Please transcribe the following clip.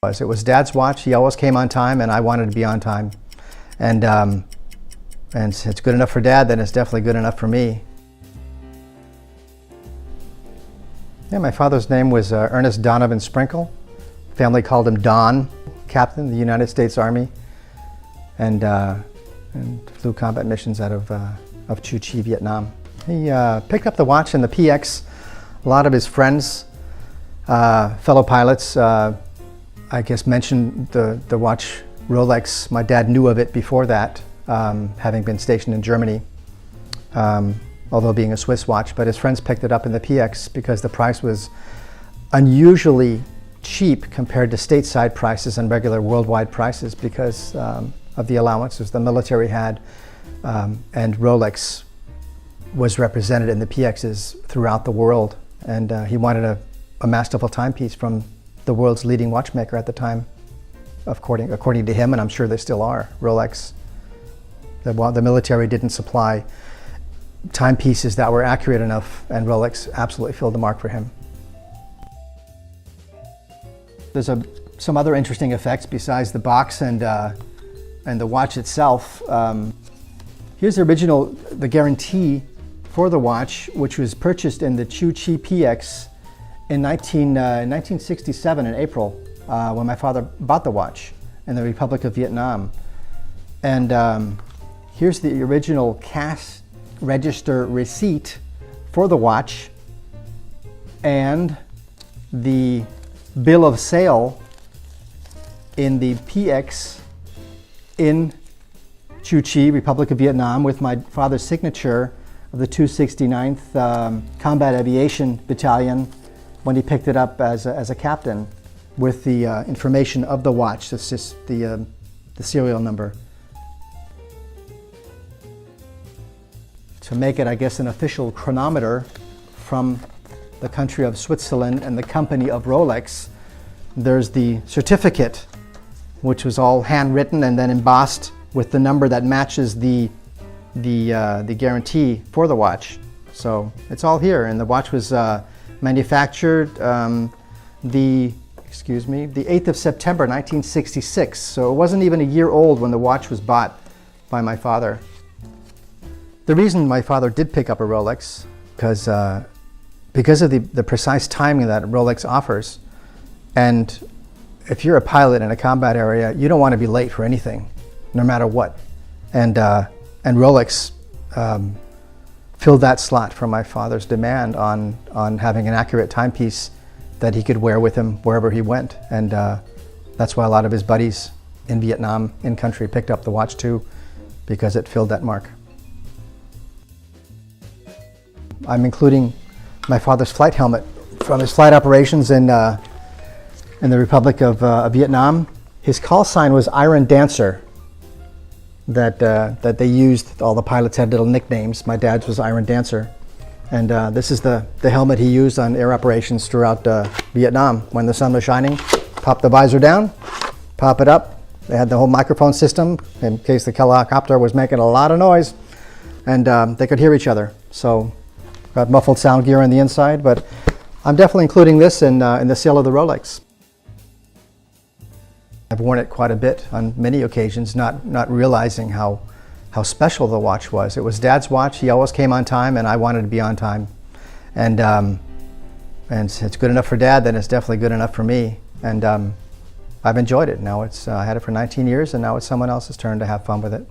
It was Dad's watch. He always came on time, and I wanted to be on time. And it's good enough for Dad, then it's definitely good enough for me. Yeah, my father's name was Ernest Sprinkel. Family called him Don, captain of the United States Army, and flew combat missions out of Chu Chi, Vietnam. He picked up the watch in the PX. A lot of his friends, fellow pilots, I guess mentioned the watch Rolex. My dad knew of it before that, having been stationed in Germany, although being a Swiss watch, but his friends picked it up in the PX because the price was unusually cheap compared to stateside prices and regular worldwide prices because of the allowances the military had, and Rolex was represented in the PXs throughout the world, and he wanted a masterful timepiece from the world's leading watchmaker at the time, according to him, and I'm sure they still are, Rolex. The military didn't supply timepieces that were accurate enough, and Rolex absolutely filled the mark for him. There's some other interesting effects besides the box and the watch itself. Here's the guarantee for the watch, which was purchased in the Chu Chi PX in 1967 in April, when my father bought the watch in the Republic of Vietnam. And here's the original cash register receipt for the watch and the bill of sale in the PX in Chu Chi, Republic of Vietnam, with my father's signature of the 269th Combat Aviation Battalion when he picked it up as a captain, with the information of the watch. That's just the serial number. To make it, I guess, an official chronometer from the country of Switzerland and the company of Rolex, there's the certificate, which was all handwritten and then embossed with the number that matches the guarantee for the watch. So it's all here, and the watch was manufactured the 8th of September 1966. So it wasn't even a year old when the watch was bought by my father. The reason my father did pick up a Rolex, because of the precise timing that Rolex offers. And if you're a pilot in a combat area, you don't want to be late for anything, no matter what. And Rolex filled that slot for my father's demand on having an accurate timepiece that he could wear with him wherever he went. And that's why a lot of his buddies in Vietnam, in country, picked up the watch too, because it filled that mark. I'm including my father's flight helmet from his flight operations in the Republic of Vietnam. His call sign was Iron Dancer, that they used. All the pilots had little nicknames. My dad's was Iron Dancer. And this is the helmet he used on air operations throughout Vietnam. When the sun was shining, pop the visor down, pop it up. They had the whole microphone system in case the helicopter was making a lot of noise, and they could hear each other. So got muffled sound gear on the inside, but I'm definitely including this in the sale of the Rolex. I've worn it quite a bit on many occasions, not realizing how special the watch was. It was Dad's watch. He always came on time, and I wanted to be on time. And it's good enough for Dad, then it's definitely good enough for me. And I've enjoyed it. Now I had it for 19 years, and now it's someone else's turn to have fun with it.